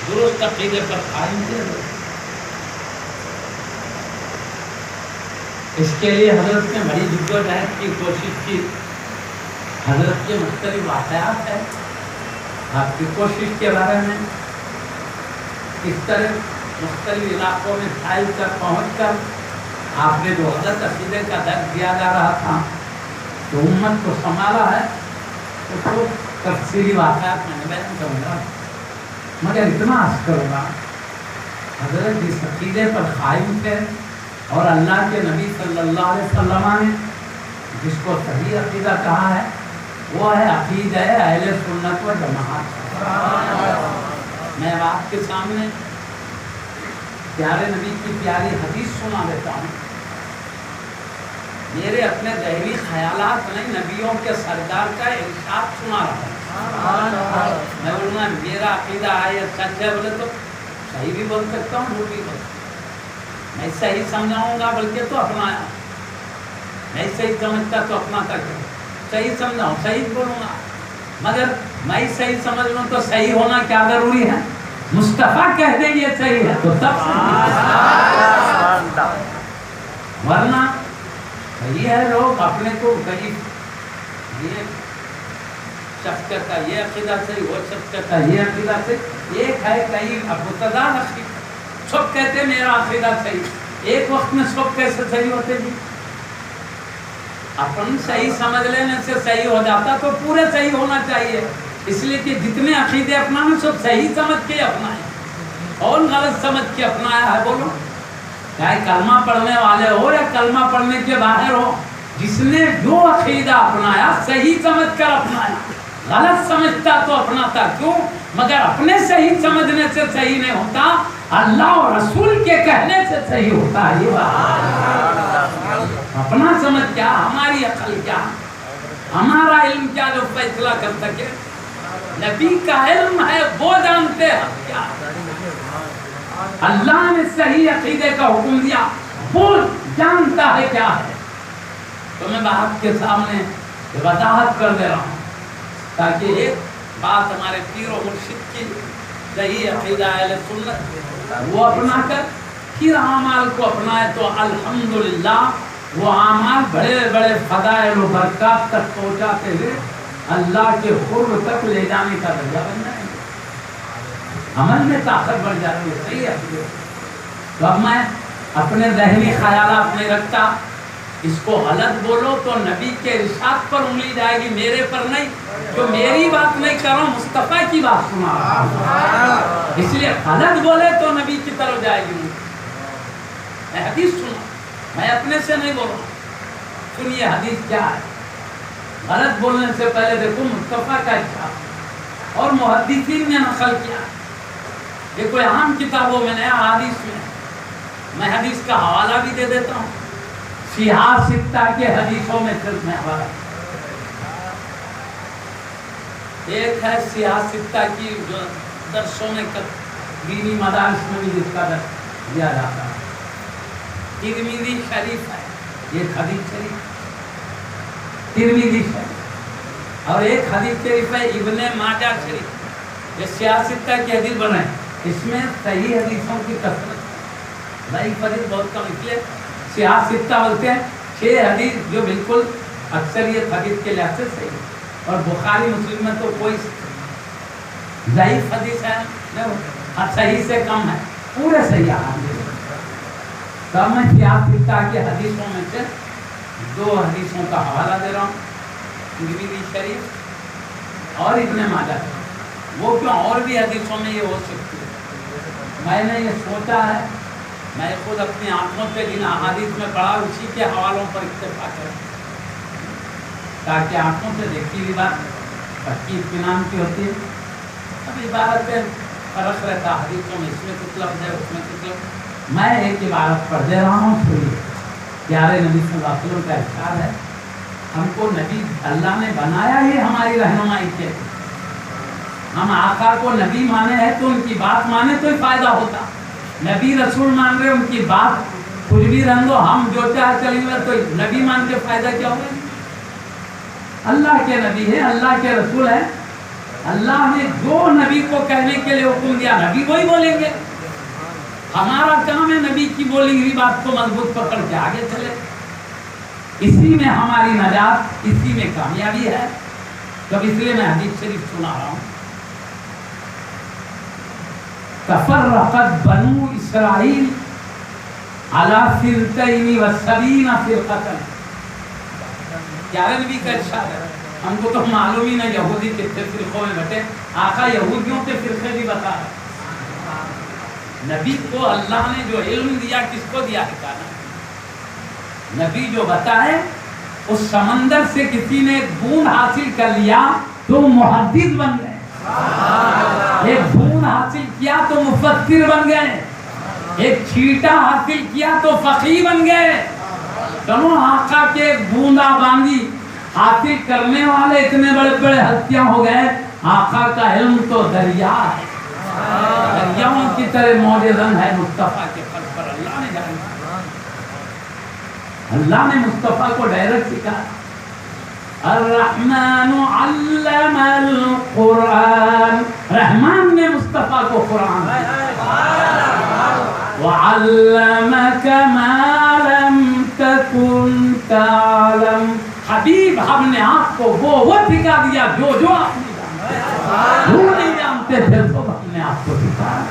درست عقیدے پر قائم تھے. اس کے لیے حضرت نے بڑی جدوجہد کی کوشش کی. حضرت کے مختلف واقعات ہیں آپ کی کوشش کے بارے میں، اس طرح مختلف علاقوں میں پھیل کر پہنچ کر آپ نے جو غلط عقیدے کا درد دیا جا رہا تھا تو امت کو سنبھالا ہے، اس کو تفصیلی واقعات میں بیان کروں گا. مگر اتنا عرض کروں گا حضرت جس عقیدے پر قائم تھے اور اللہ کے نبی صلی اللہ علیہ وسلم نے جس کو صحیح عقیدہ کہا ہے وہ ہے عقیدہ اہل سنت و جماعت. میں آپ کے سامنے پیارے نبی کی پیاری حدیث سنا دیتا ہوں. میرے اپنے ذہنی خیالات نہیں، نبیوں کے سردار کا ارشاد سنا رہا ہوں. میں بولوں میرا عقیدہ ہے یا سچ ہے بولے تو صحیح بھی بول سکتا ہوں، جھوٹ بھی بول سکتا ہوں. میں صحیح سمجھاؤں گا بلکہ تو اپنایا، میں صحیح سمجھتا تو اپنا تک صحیح سمجھاؤں، صحیح بولوں گا. مگر میں صحیح سمجھ لوں تو صحیح ہونا کیا ضروری ہے؟ مصطفیٰ کہہ دیں یہ صحیح ہے تو تب صحیح. ورنہ یہ ہے لوگ اپنے کو غریب، یہ شخص کہتا ہے یہ عقیدہ صحیح، وہ شخص کہتا ہے یہ عقیدہ صحیح. ایک ہے کئی متضاد عقیدہ، سب کہتے ہیں میرا عقیدہ صحیح. ایک وقت میں سب کیسے صحیح ہوتے جی؟ اپن صحیح سمجھ لینے سے صحیح ہو جاتا تو پورے صحیح ہونا چاہیے. اس لیے کہ جتنے عقیدے اپنانے سب صحیح سمجھ کے اپنائے اور غلط سمجھ کے اپنایا ہے. بولو چاہے کلمہ پڑھنے والے ہو یا کلمہ پڑھنے کے باہر ہو، جس نے جو عقیدہ اپنایا صحیح سمجھ کر اپنایا، غلط سمجھتا تو اپناتا کیوں؟ مگر اپنے صحیح سمجھنے سے صحیح نہیں ہوتا، اللہ اور رسول کے کہنے سے صحیح ہوتا ہے. یہ بات اپنا سمجھ کیا، ہماری عقل کیا، ہمارا علم کیا جو فیصلہ کر سکے؟ نبی کا علم ہے، وہ جانتے ہیں کیا. اللہ نے صحیح عقیدے کا حکم دیا، وہ جانتا ہے کیا ہے. تو میں آپ کے سامنے وضاحت کر دے رہا ہوں تاکہ ایک بات ہمارے پیر و مرشد کی صحیح عقیدہ اہل سنت وہ اپنا کر پھر اعمال کو اپنائے تو الحمدللہ وہ اعمال بڑے بڑے فضائل و برکات تک پہنچاتے ہوئے اللہ کے قرب تک لے جانے کا ذریعہ بن جائے گے. عمل میں طاقت بڑھ جاتی ہے. صحیح ہے. تو اب میں اپنے ذہنی خیالات نہیں رکھتا، اس کو غلط بولو تو نبی کے ارشاد پر انگلی جائے گی، میرے پر نہیں. جو میری بات نہیں کر رہا ہوں، مصطفیٰ کی بات سنا رہا ہوں، اس لیے غلط بولے تو نبی کی طرف جائے گی. میں حدیث سنا، میں اپنے سے نہیں بول رہا ہوں. سنیے حدیث کیا ہے. غلط بولنے سے پہلے دیکھو مصطفیٰ کا ارشاد اور محدثین نے نقل کیا. یہ کوئی عام کتابوں میں نہیں، حدیث میں حدیث کا حوالہ بھی دے دیتا ہوں. صحاح ستہ کے حدیثوں میں صرف میں حوالہ، ایک ہے صحاح ستہ کی جو درسوں میں دینی مدارس میں بھی جس کا درس دیا جاتا ہے. ترمذی شریف ہے، ایک حدیث شریف ترمذی شریف، اور ایک حدیث شریف ہے ابن ماجہ شریف. یہ صحاح ستہ کی حدیث بنے، اس میں صحیح حدیثوں کی کثرت، ضعیف حدیث بہت کم. اس لیے صحاح ستہ بولتے ہیں 6 حدیث جو بالکل اکثریت حدیث کے لحاظ سے صحیح. اور بخاری مسلم میں تو کوئی ضعیف حدیث ہے نہیں، صحیح سے کم ہے، پورے صحیح حدیث. تب میں صحاح ستہ کے حدیثوں میں سے 2 حدیثوں کا حوالہ دے رہا ہوں، ترمذی شریف اور ابن ماجہ. وہ کیوں اور بھی حدیثوں میں یہ ہو سکتی ہے. میں نے یہ سوچا ہے، میں خود اپنی آنکھوں سے جن احادیث میں پڑھا اسی کے حوالوں پر اتفاق کروں تاکہ آنکھوں سے دیکھی ہوئی بات پکی اطمینان کی ہوتی ہے. اب عبارت پہ فرق رہتا حدیثوں میں، اس میں کچھ لفظ ہے اس میں کچھ لفظ. میں ایک عبارت پڑھ دے رہا ہوں، سنیے. پیارے نبی صلی اللہ علیہ وسلم کا ارشاد ہے، ہم کو نبی اللہ نے بنایا ہی ہماری رہنمائی کے. ہم آقا کو نبی مانے ہیں تو ان کی بات مانے تو ہی فائدہ ہوتا. نبی رسول مان رہے ان کی بات کچھ بھی رہن دو، ہم جو چاہے چلیں گے تو نبی مان کے فائدہ کیا ہوگا؟ اللہ کے نبی ہے، اللہ کے رسول ہے، اللہ نے جو نبی کو کہنے کے لیے حکم دیا نبی وہی بولیں گے. ہمارا کام ہے نبی کی بولی ہوئی بات کو مضبوط پکڑ کے آگے چلے. اسی میں ہماری نجات، اسی میں کامیابی ہے. جب اس لیے میں حدیث شریف سنا رہا ہوں. تفرقت بنو اسرائیل علی 72 فرقۃ. پیارے نبی کا ارشاد ہے. ہم کو تو معلوم ہی نہیں یہودی کتنے فرقوں میں بٹے. آقا یہودیوں کے فرقے بھی بتا رہے. نبی کو اللہ نے جو علم دیا کس کو دیا ہے کہنا؟ نبی جو بتائے اس سمندر سے کسی نے ایک بوند حاصل کر لیا تو محدث بن گئے. ایک بوند حاصل کیا تو مفسر بن گئے. ایک چھیٹا حاصل کیا تو فقیہ بن گئے. چلو آقا کے ایک بوندا باندی حاصل کرنے والے اتنے بڑے بڑے ہستیاں ہو گئے. آقا کا علم تو دریا ہے. دریاؤں کی طرح موجزن ہے مصطفیٰ کے قلب پر. اللہ نے جانا، اللہ نے مصطفیٰ کو ڈائریکٹ سکھا. الرحمن علم القرآن، رحمان نے مصطفیٰ کو قرآن وعلمك ما لم تكن تعلم. حبیب ہم نے آپ کو وہ سکھا دیا جو آپ نہیں جانتے. وہ نہیں جانتے تھے تو ہم نے آپ کو سکھایا.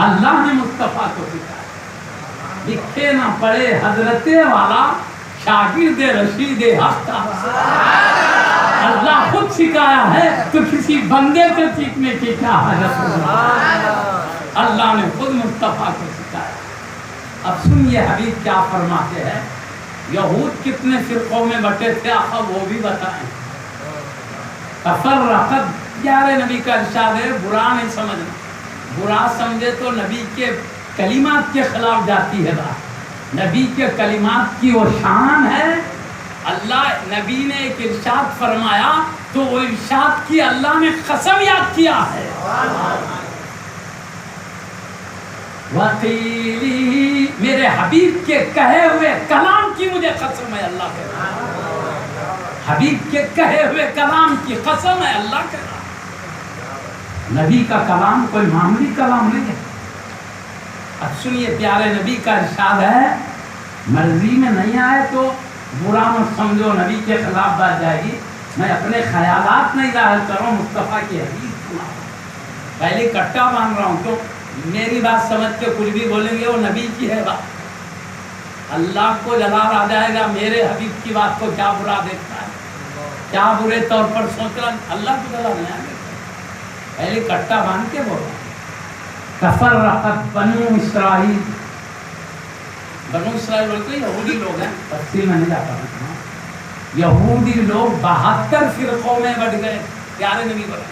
اللہ نے مصطفیٰ کو سکھایا. لکھے نہ پڑے حضرت والا شاگرد رشید حق. اللہ خود سکھایا ہے تو کسی بندے سے سیکھنے کی کیا حاجت؟ اللہ نے خود مصطفیٰ کو سکھایا. اب سنیے حبیب کیا فرماتے ہیں. یہود کتنے فرقوں میں بٹے تھے آقا وہ بھی بتائیں. تفرقت، پیارے نبی کا ارشاد ہے برا نہیں سمجھنا. برا سمجھے تو نبی کے کلمات کے خلاف جاتی ہے بات. نبی کے کلمات کی وہ شان ہے. اللہ نبی نے ایک ارشاد فرمایا تو وہ ارشاد کی اللہ نے قسم یاد کیا ہے. وقیلی، میرے حبیب کے کہے ہوئے کلام کی مجھے قسم ہے. اللہ کے حبیب کے کہے ہوئے کلام کی قسم ہے. اللہ کے نبی کا کلام کوئی معمولی کلام نہیں ہے. اب سنیے پیارے نبی کا ارشاد ہے مرضی میں نہیں آئے تو برا مت سمجھو، نبی کے خلاف بات جائے گی. میں اپنے خیالات نہیں ظاہر کر رہا ہوں، مصطفیٰ کی حدیث سنا. پہلے کٹا باندھ رہا ہوں تو میری بات سمجھ کے کچھ بھی بولیں گے وہ نبی کی ہے بات. اللہ کو جلال آ جائے گا میرے حبیب کی بات کو کیا برا دیکھتا ہے، کیا برے طور پر سوچ رہا. اللہ کو جلال نہیں آئے گا. پہلے کٹا باندھ کے بول رہا. تفرقت بنو اسرائیل، بنو اسرائیل بولتے یہودی لوگ ہیں. تفصیل میں نہیں جاتا ہوں. یہودی لوگ 72 فرقوں میں بٹ گئے. پیارے نبی بولے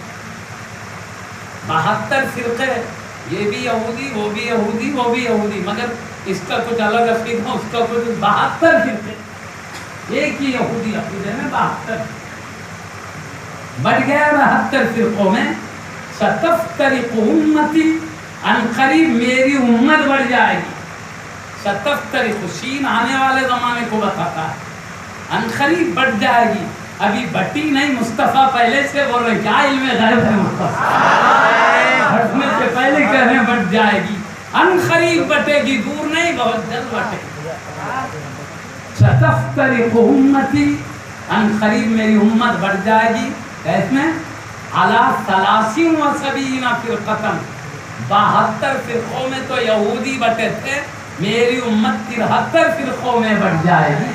72 فرقے، یہ بھی یہودی وہ بھی یہودی وہ بھی یہودی، مگر اس کا کچھ الگ عقیدہ اس کا کچھ. 72 فرقے، ایک ہی یہودی عقیدے میں 72 بٹ گئے. 72 فرقوں میں ستفترق امتی، ان قریب میری امت بڑھ جائے گی. ستفترق، سین آنے والے زمانے کو بتاتا ہے. ان قریب بڑھ جائے گی. ابھی بٹی نہیں، مصطفیٰ پہلے سے بول رہے. کیا علم غیب ہے مصطفیٰ، بٹنے سے پہلے کہہ رہے ہیں بٹ جائے گی. ان قریب بٹے گی، دور نہیں بہت جلد بٹے گی. ستفترق امتی، ان قریب میری امت بڑھ جائے گی. کیس میں علی 73 فرقۃ، 72 فرقوں میں تو یہودی بٹے تھے. میری امت 73 فرقوں میں بٹ جائے گی.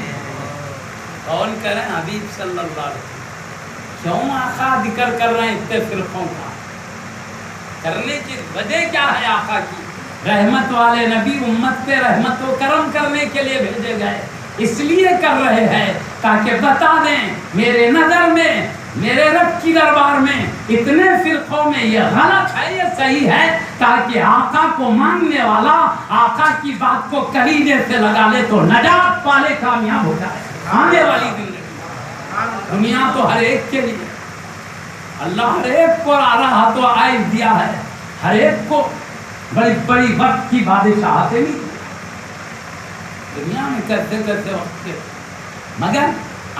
کون کریں حبیب صلی اللہ علیہ وسلم. کیوں آقا ذکر کر رہے ہیں اتنے فرقوں کا؟ کرنے کی وجہ کیا ہے؟ آقا کی رحمت والے نبی امت پہ رحمت و کرم کرنے کے لیے بھیجے گئے. اس لیے کر رہے ہیں تاکہ بتا دیں میرے نظر میں، میرے رب کی دربار میں اتنے فرقوں میں یہ غلط ہے یہ صحیح ہے، تاکہ آقا کو ماننے والا آقا کی بات کو کلیجے سے لگا لے تو نجات پالے، کامیاب ہو جائے. آنے والی زندگی دنیا تو ہر ایک کے لیے اللہ ہر ایک کو آ رہا تو آئے دیا ہے. ہر ایک کو بڑی بڑی وقت کی بادشاہتیں نہیں دنیا میں کرتے کرتے وقت کے، مگر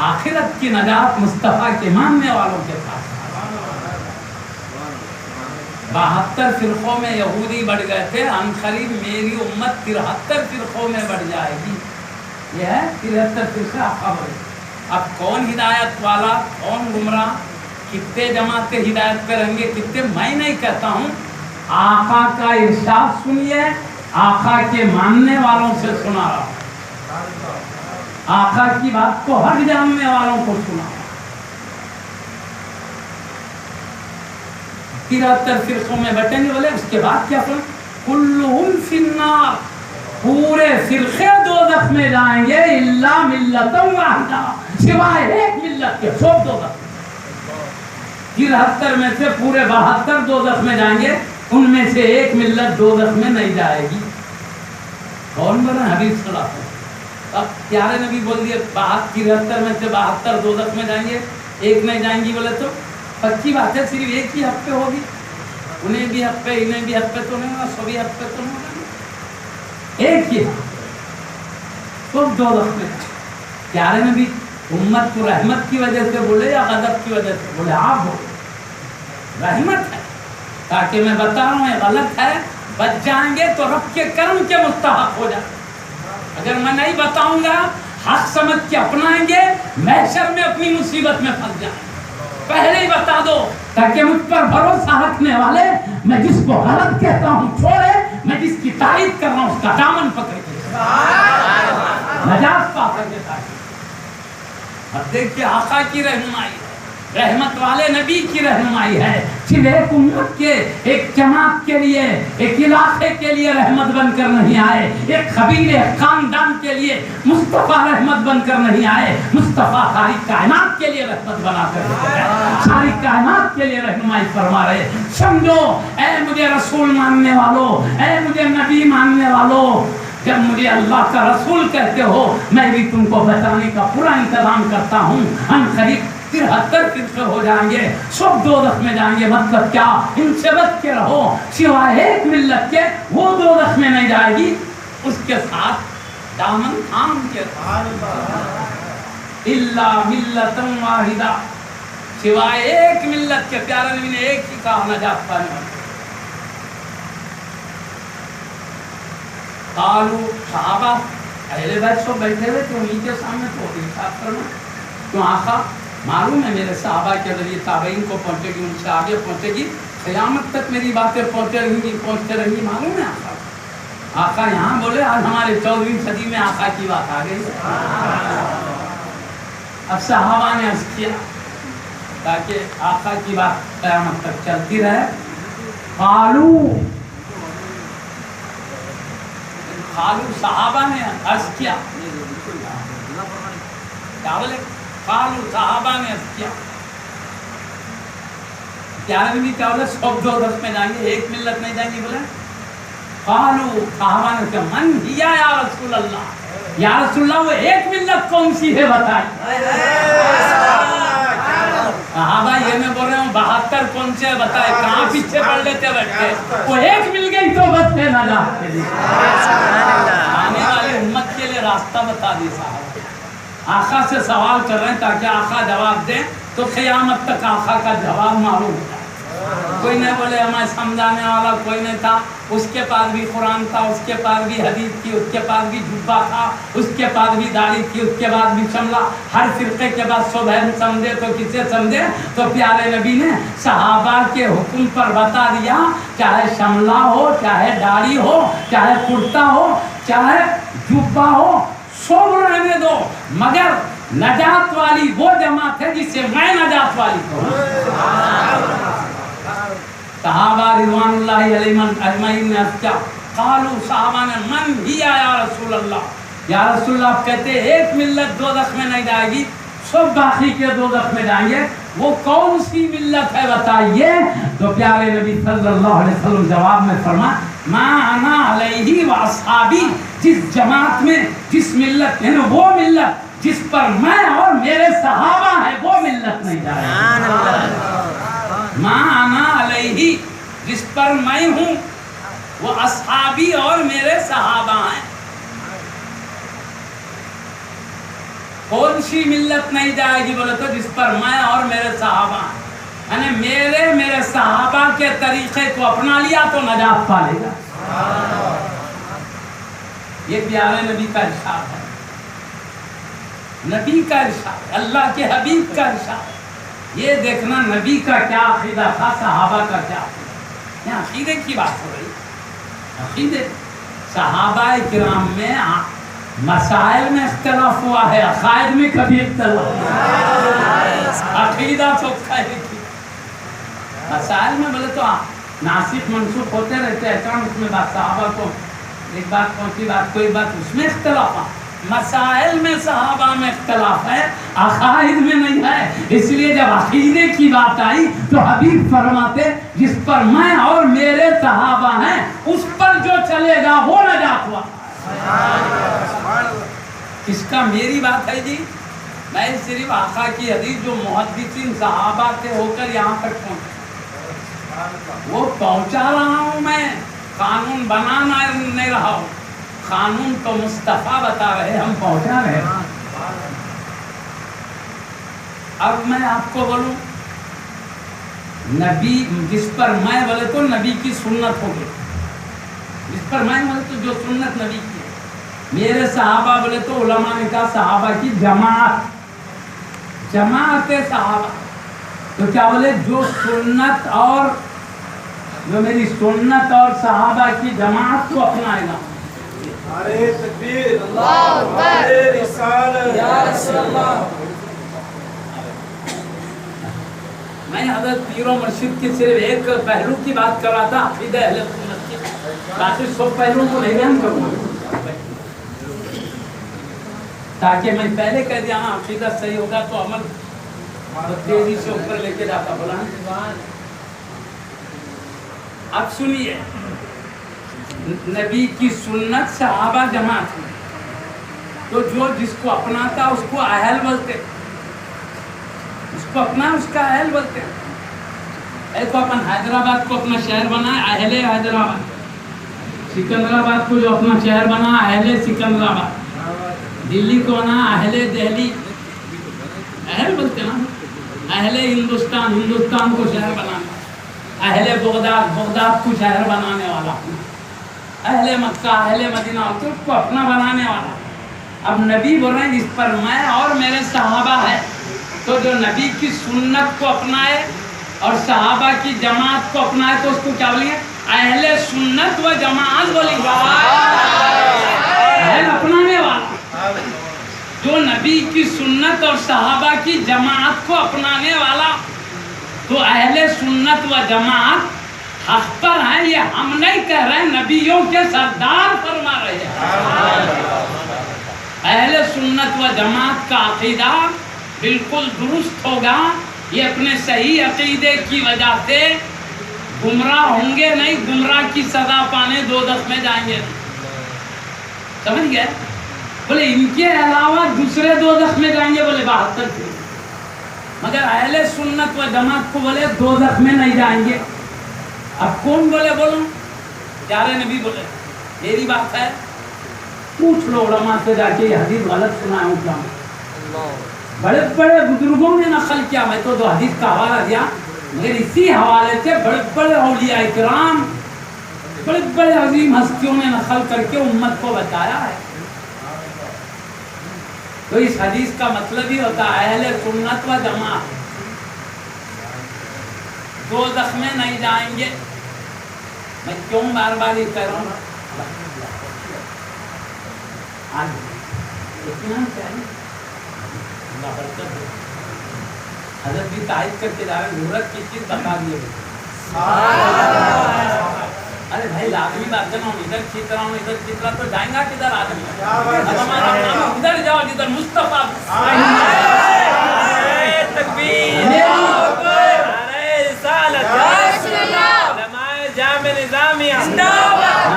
آخرت کی نجات مصطفیٰ کے ماننے والوں کے پاس. 72 فرقوں میں یہودی بڑھ گئے تھے، عنقریب میری امت 73 فرقوں میں بڑھ جائے گی. یہ ہے 73 فرقے آقا بڑھے. اب کون ہدایت والا کون گمراہ، کتنے جماعتیں ہدایت پہ رہیں گے کتنے، میں نہیں کہتا ہوں. آقا کا ارشاد سنیے، آقا کے ماننے والوں سے سنا رہا ہوں، آقا کی بات کو حق جاننے والوں کو سنا. 73 فرقوں میں بٹیں گے. بولے اس کے بعد کیا سن، کلہم فی النار، پورے فرقے دوزخ میں جائیں گے، الا ملۃ واحدہ، سوائے ایک ملت کے، سب دوزخ. 73 میں سے پورے 72 دوزخ میں جائیں گے، ان میں سے ایک ملت دوزخ میں نہیں جائے گی. کون بنا؟ حبیب صلی اللہ علیہ وسلم. اب پیارے نبی بول دیے 73 میں سے 72 دوزخ میں جائیں گے، ایک نہیں جائیں گی. بولے تو پکی بات ہے، صرف ایک ہی حق پہ ہوگی، انہیں بھی حق پہ انہیں بھی حق پہ تو نہیں ہوگا، سبھی حق پہ تو نہیں ہوگا، ایک ہی حق سب دوزخ میں. پیارے نبی امت کو رحمت کی وجہ سے بولے یا غضب کی وجہ سے بولے؟ آپ بولے رحمت ہے، تاکہ میں بتا رہا ہوں یہ غلط ہے، بچ جائیں گے تو رب کے کرم کے مستحق ہو جائیں. اگر میں نہیں بتاؤں گا، حق سمجھ کے اپنائیں گے، محشر میں اپنی مصیبت میں پھنس جائیں. پہلے ہی بتا دو تاکہ مجھ پر بھروسہ رکھنے والے، میں جس کو غلط کہتا ہوں چھوڑے، میں جس کی تائید کر رہا ہوں اس کا دامن پکڑ کے نجات پا سکے. اب دیکھیے آقا کی رہنمائی، رحمت والے نبی کی رہنمائی ہے، صرف ایک امت کے، ایک جماعت کے لیے، ایک علاقے کے لیے رحمت بن کر نہیں آئے، ایک قبیلے خاندان کے لیے مصطفیٰ رحمت بن کر نہیں آئے، مصطفیٰ ساری کائنات کے لیے رحمت بنا کر ساری کائنات کے لیے رہنمائی فرما رہے. سمجھو اے مجھے رسول ماننے والوں، اے مجھے نبی ماننے والوں، جب مجھے اللہ کا رسول کہتے ہو، میں بھی تم کو بتانے کا پورا انتظام کرتا ہوں. ہم قریب 73 فرقے ہو جائیں گے، سب دوزخ میں جائیں گے. مطلب کیا؟ ان سے بچ کے رہو، سوائے ایک ملت کے، وہ دوزخ میں نہیں جائے گی. اس کے ساتھ دامن تھام کے، الا ملۃ واحدہ، سوائے ایک ملت کے. پیارے نبی نے ایک ہی کہا نجات پانے والا. قالوا، صحابہ اہل بیت سب بیٹھے ہوئے تھے انہیں کے سامنے، تو انصاف کرنا کیوں آقا؟ معلوم ہے میرے صحابہ کے ذریعے تابعین کو پہنچے گی، ان سے آگے پہنچے گی، قیامت تک میری باتیں پہنچتے رہیں گی. معلوم ہے آقا. آقا یہاں بولے آج ہمارے 14ویں صدی میں آقا کی بات آ گئی. اب صحابہ نے عرض کیا تاکہ آقا کی بات قیامت تک چلتی رہے. قالوا، صحابہ نے عرض کیا، کیا بولے؟ قالوا، صحابہ نے عرض کیا. پیارے نبی کیا بولے؟ سب دوزخ میں جائیں گے، ایک ملت نہیں جائیں گی. بولے قالوا، صحابہ نے کہا من ہی یا رسول اللہ، یا رسول اللہ وہ ایک ملت کون سی ہے بتائیں. صحابہ یہ میں بول رہا ہوں 72 کون سے ہے بتائے، کہاں پیچھے پڑھ لیتے بیٹھ کے، وہ ایک مل گئی تو بس ہے نجات کے لیے، آنے والی امت کے لیے راستہ بتا دی. صاحب آقا سے سوال کر رہے ہیں تاکہ آقا جواب دیں، تو قیامت تک آقا کا جواب معلوم ہوتا ہے. کوئی نہیں بولے ہمیں سمجھانے والا کوئی نہیں تھا، اس کے پاس بھی قرآن تھا، اس کے پاس بھی حدیث تھی، اس کے پاس بھی جبہ تھا، اس کے پاس بھی داڑھی تھی، اس کے بعد بھی شملہ. ہر فرقے کے بعد سب ہم سمجھے تو کسے سمجھے؟ تو پیارے نبی نے صحابہ کے حکم پر بتا دیا، چاہے شملہ ہو، چاہے داڑھی ہو، چاہے کرتا ہو، چاہے جبہ ہو، سب رہنے دو، مگر نجات والی وہ جماعت ہے جسے میں نجات والی کہوں. صحابہ رضوان اللہ علیہم اجمعین نے کیا قالوا، صحابہ نے من ہی یا رسول اللہ، یا رسول اللہ آپ کہتے ایک ملت دوزخ میں نہیں جائے گی، سب باقی کے دوزخ میں جائیں گے، وہ کون سی ملت ہے بتائیے؟ تو پیارے نبی صلی اللہ علیہ وسلم جواب میں فرما ما انا علیہ و اصحابی، جس جماعت میں، جس ملت، یعنی وہ ملت جس پر میں اور میرے صحابہ ہیں، وہ ملت نہیں جائے گی. ما انا علیہ، جس پر میں ہوں، وہ اصحابی اور میرے صحابہ ہیں. کون سی ملت نہیں جائے گی بولے تو جس پر میں اور میرے صحابہ ہیں. یعنی میرے صحابہ کے طریقے کو اپنا لیا تو نجات پا لے گا. یہ پیارے نبی کا ارشاد ہے، نبی کا ارشاد، اللہ کے حبیب کا ارشاد. یہ دیکھنا نبی کا کیا عقیدہ تھا، صحابہ کا کیا عقیدہ. یہ عقیدے کی بات ہو رہی، عقیدے. صحابہ کرام میں مسائل میں اختلاف ہوا ہے، عقائد میں کبھی اختلاف نہیں. عقیدہ تو خیر کی، مسائل میں بولے تو ناسخ منسوخ ہوتے رہتے ہیں. اس میں بات صحابہ کو ایک بات پہنچی، بات کوئی بات، اس میں اختلاف. مسائل میں صحابہ میں اختلاف ہے، عقائد میں نہیں ہے. اس لیے جب عقیدے کی بات آئی تو حبیب فرماتے جس پر میں اور میرے صحابہ ہیں اس پر جو چلے گا وہ نجات ہوا. کس کا؟ میری بات ہے جی. میں صرف آقا کی حدیث جو محدثین صحابہ سے ہو کر یہاں تک پہنچے وہ پہنچا رہا ہوں. میں قانون بنانا نہیں رہا ہوں، قانون تو مصطفیٰ بتا رہے، ہم پہنچا رہے. اب میں آپ کو بولوں، نبی جس پر میں بولے تو نبی کی سنت ہوگی، جس پر میں بولے تو جو سنت نبی کی ہے. میرے صحابہ بولے تو علماء نے کہا صحابہ کی جماعت صحابہ. تو کیا بولے؟ جو سنت اور جو میری سنت اور صحابہ کی جماعت کو اپنائے گا. نعرہ تکبیر، اللہ اکبر، رسالت یا رسول اللہ. میں حضرت پیر و مرشد کی صرف ایک پہلو کی بات کر رہا تھا، عقیدہ اہل سنت کی. باقی سب پہلوؤں کو نہیں بیان کروں تاکہ میں پہلے کہہ دیا ہاں عقیدہ صحیح ہوگا تو عمل تیزی سے اوپر لے کے جاتا. بولا اب سنیے، نبی کی سنت صحابہ جماعت میں، تو جو جس کو اپناتا اس کو اہل بولتے، اس کو اپنا اس کا اہل بولتے. ایک اپن حیدرآباد کو اپنا شہر بنا اہل حیدرآباد، سکندرآباد کو جو اپنا شہر بنا اہل سکندرآباد، دلی کو بنا اہل دہلی، اہل بولتے نا. اہل ہندوستان، ہندوستان کو شہر بنانا. اہل بغداد، بغداد کو شہر بنانے والا. اہل مکہ، اہل مدینہ تو اس کو اپنا بنانے والا. اب نبی بول رہے ہیں جس پر میں اور میرے صحابہ ہیں، تو جو نبی کی سنت کو اپنائے اور صحابہ کی جماعت کو اپنائے تو اس کو کیا بولیں گے؟ اہل سنت و جماعت بولیں گے. اہل اپنانے والا. جو نبی کی سنت اور صحابہ کی جماعت کو اپنانے والا، تو اہل سنت و جماعت حق پر ہیں. یہ ہم نہیں کہہ رہے، نبیوں کے سردار فرما رہے ہیں. اہل سنت و جماعت کا عقیدہ بالکل درست ہوگا. یہ اپنے صحیح عقیدے کی وجہ سے گمراہ ہوں گے نہیں، گمراہ کی سزا پانے دوزخ میں جائیں گے. سمجھ گئے؟ بولے ان کے علاوہ دوسرے دوزخ میں جائیں گے، بولے 72 سے، مگر اہل سنت و جماعت کو بولے دوزخ میں نہیں جائیں گے. اب کون بولے؟ بولو پیارے نبی بولے. میری بات ہے، پوچھ لو علماء سے جا کے یہ حدیث غلط سنا ہے کیا. بڑے بڑے بزرگوں نے نقل کیا، میں تو دو حدیث کا حوالہ دیا، مگر اسی حوالے سے بڑے بڑے اولیاء کرام، بڑے بڑے عظیم ہستیوں نے نقل کر کے امت کو بتایا ہے. تو اس حدیث کا مطلب ہی ہوتا ہے اہل سنت و جماعت دوزخ میں نہیں جائیں گے. میں کیوں بار بار یہ کہہ رہا ہوں؟ حضرت بھی تائید کر کے جا رہے ہیں، ضرورت کی چیز بتا دیے. ارے بھائی لازمی بات ہے نا، ادھر کھینچ رہا ہوں ادھر کھینچ رہا تو جائیں گا کدھر آدمی؟ اب ہمارا کام ادھر جاؤ جدھر مصطفیٰ.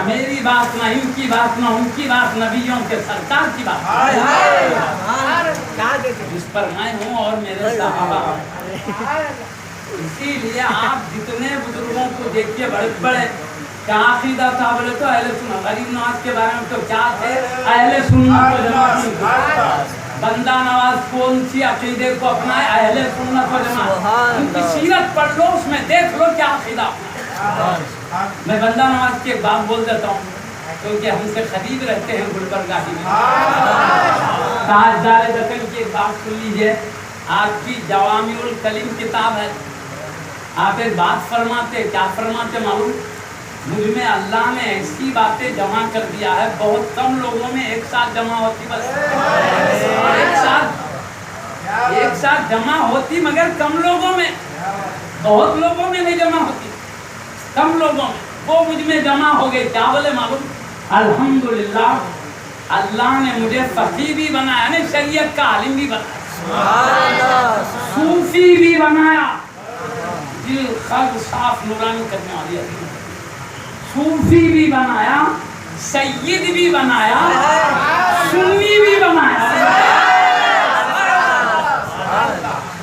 میری بات نہ ان کی بات نہ ان کی بات، نبیوں کے سرکار کی بات، جس پر میں ہوں اور میرے صحابہ. اسی لیے آپ جتنے بزرگوں کو دیکھیے بڑے بڑے، کیا عقیدہ تھا بولے تو اہل سنت. غریب نواز کے بارے میں تو کیا تھے؟ اہل سنت و جماعت. بندہ نواز کون سی عقیدے کو اپنائے؟ اہل سنت و جماعت. ان کی سیرت پڑھ لو، اس میں دیکھ لو کیا عقیدہ اپنا. میں بندہ نواز کی ایک بات بول دیتا ہوں کیونکہ ہم سے قریب رہتے ہیں گلبرگہ میں. تاجدار دکن کی ایک بات سن لیجیے. آپ کی جوامع الکلم کتاب ہے. آپ ایک بات فرماتے، کیا فرماتے معلوم؟ مجھ میں اللہ نے ایسی باتیں جمع کر دیا ہے بہت کم لوگوں میں ایک ساتھ جمع ہوتی. بس ایک ساتھ جمع ہوتی مگر کم لوگوں میں، بہت لوگوں میں نہیں جمع ہوتی، کم لوگوں میں. وہ مجھ میں جمع ہو گئی. کیا بولے معلوم؟ الحمدللہ اللہ نے مجھے فقیہ بھی بنایا، نہیں شریعت کا عالم بھی بنایا، صوفی بھی بنایا، دل خلق صاف نورانی کرنے والی ہے، صوفی بھی بنایا، سید بھی بنایا، سنی بھی بنایا.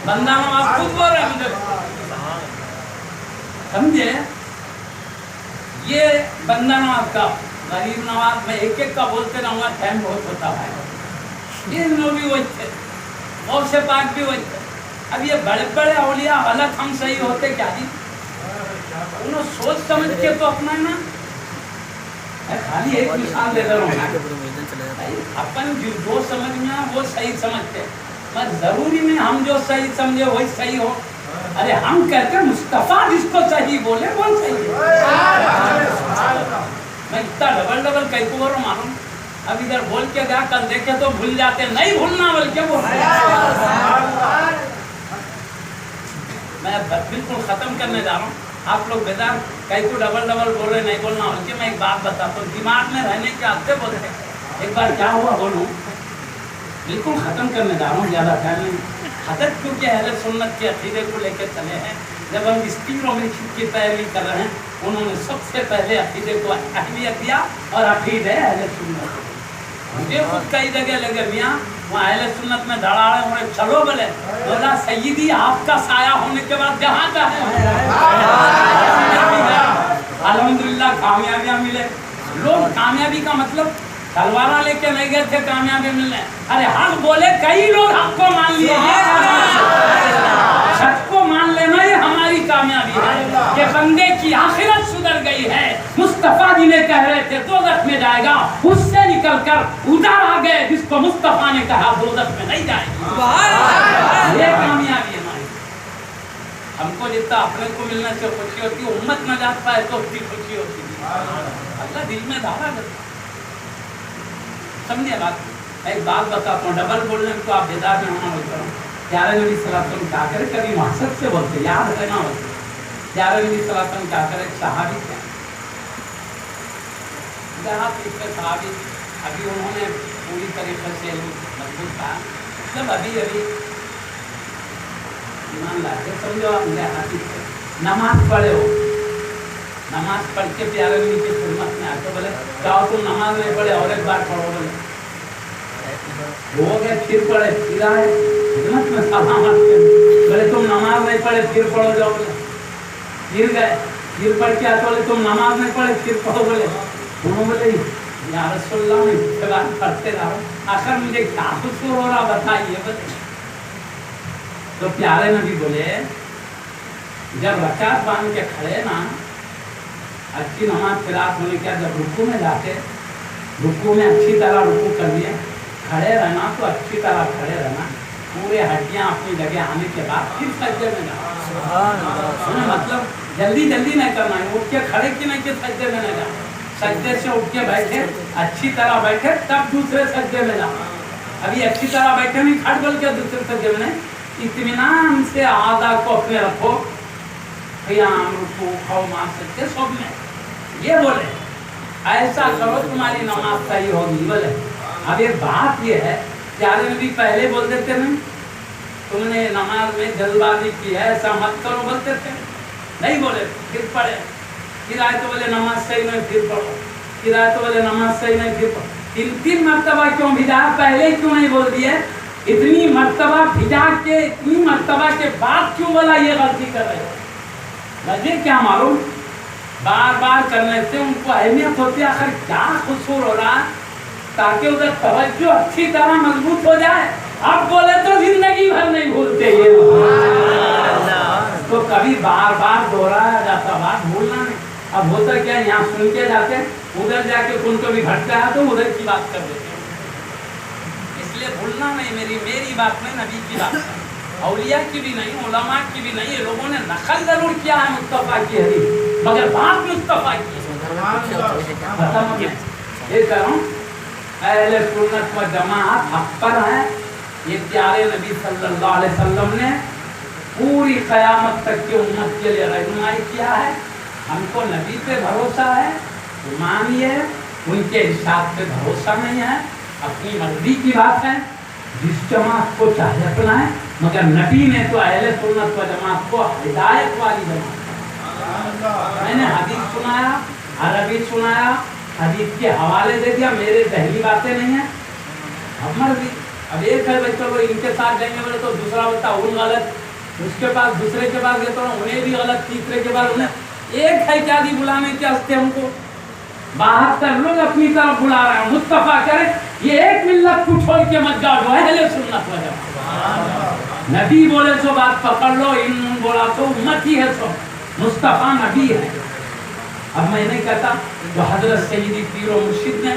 بندہ نواز خود بول رہے مجھے سمجھے. یہ بندہ نواز کا، غریب نواز میں ایک ایک کا بولتے رہوں گا، ٹائم بہت ہوتا ہے. یہ لوگ بھی وہی تھے، غوث پاک بھی وہی تھے. اب یہ بڑے بڑے اولیاء غلط، ہم صحیح ہوتے کیا جی؟ انہوں سوچ سمجھ کے تو اپنا نا. خالی ایک مثال دے رہا ہوں، اپن جو سمجھ میں وہ صحیح سمجھتے، پر ضروری نہیں ہم جو صحیح سمجھے وہی صحیح ہو. ارے ہم کہتے ہیں مصطفیٰ جس کو صحیح بولے وہ صحیح ہے. میں اتنا ڈبل کہیں کو بول رہا ہوں معلوم. اب ادھر بول کے گیا، کل دیکھے تو بھول جاتے، نہیں بھولنا بلکہ وہ. میں بالکل ختم کرنے جا رہا ہوں. آپ لوگ بیدار کہیں کو ڈبل بول رہے نہیں بولنا بلکہ میں ایک بات بتاتا ہوں، دماغ میں رہنے کے آتے بولتے. ایک بار کیا ہوا بولوں، بالکل ختم کرنے جا رہا ہوں، زیادہ ٹائم نہیں. حضرت کیونکہ اہل سنت کے عقیدے کو لے کے چلے ہیں، جب ہم اس تینوں میں کی پیروی کر رہے ہیں، انہوں نے سب سے پہلے عقیدے کو اہمیت دیا اور عقیدہ اہل سنت. مجھے خود کئی جگہ لگے میاں وہاں اہل سنت میں دھڑاڑے ہو رہے، چلو بولے بولا سیدی آپ کا سایہ ہونے کے بعد جہاں چاہے. الحمدللہ کامیابیاں ملے. لوگ کامیابی کا مطلب تلوارہ لے کے نہیں گئے تھے کامیابی ملنے. ارے حق بولے، کئی لوگ حق کو مان لیے، سچ کو مان لینا یہ ہماری کامیابی ہے کہ بندے کی آخرت سدھر گئی ہے. مصطفیٰ جنہیں کہہ رہے تھے دوزخ میں جائے گا، اس سے نکل کر ادھر آ گئے جس کو مصطفیٰ نے کہا دوزخ میں نہیں جائے گا. یہ کامیابی ہماری. ہم کو جتنا اپنے کو ملنے سے خوشی ہوتی ہے، امت نہ جات پائے تو اتنی خوشی ہوتی ہے. اللہ دل میں دھارا کرتا. سمجھے بات؟ ایک بات بتاتا ہوں، ڈبل بولنے کو آپ بیدار میں ہونا بولتا ہوں. پیارے نبی صلی اللہ علیہ وسلم کیا کرے، کبھی مقصد سے بولتے یاد رہنا ہوتے. پیارے نبی صلی اللہ علیہ وسلم کیا کرے، صحابی کیا جہاں پچھلے صحابی ابھی انہوں نے پوری طریقے سے مضبوط کہا، جب ابھی ایمان لاتے سمجھو آپ نماز پڑھے ہو، نماز پڑھ کے پیارے نبی کی خدمت میں آتے بولے چاہو تم نماز نہیں پڑھے اور ایک بار پڑھو، بولے ہو گئے پھر پڑھے، پھر آئے خدمت میں سلامت کے بولے تم نماز نہیں پڑھے پھر پڑھو جاؤ، بولے پھر گئے پھر پڑھ کے آتے بولے تم نماز نہیں پڑھے پھر پڑھو، بولے انہوں بولے یا رسول اللہ میں اس کے بعد پڑھتے رہو، آخر مجھے کیا قصور ہو رہا بتائیے. بولے تو پیارے نبی بولے جب رکعت باندھ کے کھڑے نا، اچھی نماز قرات ہونے کے جب رکوع میں جاتے، رکوع میں اچھی طرح رکوع کر لیے، کھڑے رہنا تو اچھی طرح کھڑے رہنا، پورے ہڈیاں اپنی جگہ آنے کے بعد پھر سجدے میں جانا. مطلب جلدی نہیں کرنا ہے، اٹھ کے کھڑے کی نہیں کہ سجدے میں نہ جانا، سجدے سے اٹھ کے بیٹھے اچھی طرح بیٹھے تب دوسرے سجدے میں جانا. ابھی اچھی طرح بیٹھے نہیں کھڑ بول کے دوسرے سجدے میں نہیں. اطمینان سے اعضاء کو اپنے رکھو، قیام رکوع کھڑا مار سکتے سب میں. یہ بولے ایسا کرو تمہاری نماز صحیح ہوگی. بولے اب ایک بات یہ ہے، پیارے نبی پہلے بول دیتے نہیں تم نے نماز میں جلد بازی کی ہے ایسا مت کرو، بولتے تھے نہیں. بولے پھر پڑھے، پھر آئے تو بولے نماز صحیح نہیں پھر پڑھو، پھر آئے تو بولے نماز صحیح نہیں پھر پڑھو. تین مرتبہ کیوں بھیجا، پہلے کیوں نہیں بول دیے؟ اتنی مرتبہ بھیجا کے اتنی مرتبہ کے بعد کیوں بولا یہ غلطی کر رہے ہو؟ مجھے کیا معلوم، بار بار کرنے سے ان کو اہمیت ہوتی ہے، آخر کیا قصور ہو رہا ہے، تاکہ ادھر توجہ اچھی طرح مضبوط ہو جائے. اب بولے تو زندگی بھر نہیں بھولتے یہ. تو کبھی بار بار دوہرایا جاتا بات بھولنا نہیں. اب ہوتا کیا یہاں سن کے جاتے ادھر جا کے ان کو بھی گھٹتا ہے تو ادھر کی بات کر دیتے. اس لیے بھولنا نہیں. میری بات نہیں, نبی کی بات ہے, اولیاء کی بھی نہیں, علماء کی بھی نہیں. یہ لوگوں نے نقل ضرور کیا ہے مصطفیٰ کی حدیث, مگر بات مصطفیٰ کی ختم ہے. یہ کہہ رہا ہوں اہل سنت و جماعت حق پر ہے. یہ پیارے نبی صلی اللہ علیہ وسلم نے پوری قیامت تک کی امت کے لیے رہنمائی کیا ہے. ہم کو نبی پہ بھروسہ ہے, ایمان یہ ہے, ان کے ارشاد پہ بھروسہ نہیں ہے. اپنی مرضی کی بات ہے, جس جماعت کو چاہے اپنائے, مگر نبی نے تو اہل سنت و جماعت کو ہدایت والی جماعت. میں نے حدیث سنایا, عربی سنایا, حدیث کے حوالے دے دیا, میرے ذہنی باتیں نہیں ہیں. اب مرضی. اب ایک ہے بھائی چلو ان کے ساتھ جائیں گے بولے تو دوسرا بولتا ان غلط, اس کے پاس دوسرے کے پاس گئے تو انہیں بھی غلط, تیسرے کے بعد انہیں. ایک ہے کیا دی بلانے کے واسطے ہم کو 72 لوگ اپنی طرف بلا رہے ہیں. مصطفیٰ کرے یہ ایک ملت کو چھوڑ کے مت جاؤ جو اہل سنت و جماعت. نبی بولے سو بات پکڑ لو, ان بولا تو امت ہی ہے. سو مصطفیٰ نبی ہے. اب میں نہیں کہتا جو حضرت سیدی پیر و مرشد نے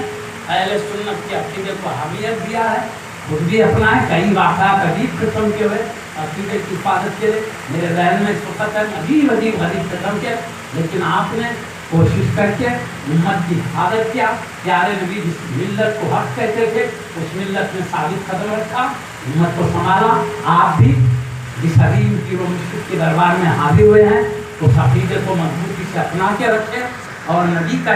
اہل سنت کے عقیدے کو حمیت دیا ہے, خود بھی اپنا ہے. کئی واقعات عجیب قسم کے ہوئے عقیدے کی حفاظت کے لیے میرے ذہن میں اس وقت ہے, عجیب عجیب غریب قسم کے, لیکن آپ نے کوشش کر کے امت کی حفاظت کیا. پیارے نبی جس ملت کو حق کہتے تھے اس ملت میں ثابت قدم رکھا, امت کو سنبھالا. آپ بھی جس عظیم پیر و مرشد کے دربار میں حاضر ہوئے ہیں اس عقیدے کو مضبوطی سے اپنا کے رکھیں اور نبی کا